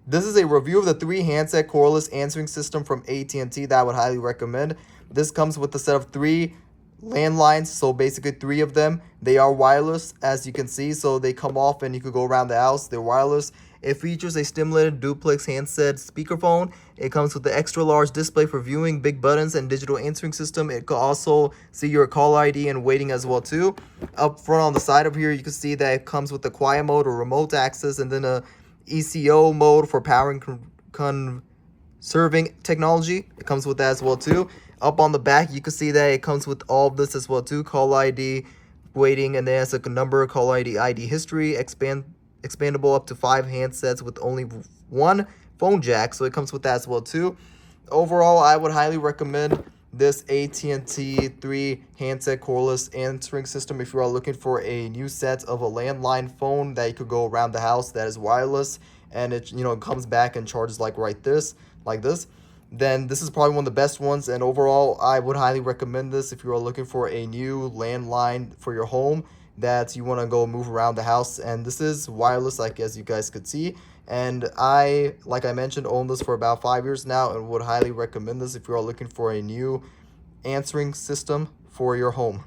This is a review of the 3-Handset Cordless answering system from AT&T that I would highly recommend. This comes with a set of 3 landlines, so basically 3 of them. They are wireless, as you can see, so they come off and you could go around the house. They're wireless. It features a stimulated duplex handset speakerphone. It comes with the extra large display for viewing, big buttons, and digital answering system. It could also see your call ID and waiting as well too. Up front on the side of here, you can see that it comes with the quiet mode or remote access, and then a ECO mode for powering conserving technology. It comes with that as well too. Up on the back, you can see that it comes with all of this as well too. Call ID, waiting, and there's a number, call ID history, expandable up to 5 handsets with only 1 phone jack. So it comes with that as well too. Overall, I would highly recommend this AT&T 3-Handset Cordless answering system if you are looking for a new set of a landline phone that you could go around the house that is wireless, and it comes back and charges like this. Then this is probably one of the best ones, and overall I would highly recommend this if you are looking for a new landline for your home that you want to go move around the house. And this is wireless, like as you guys could see, and like I mentioned, own this for about 5 years now and would highly recommend this if you are looking for a new answering system for your home.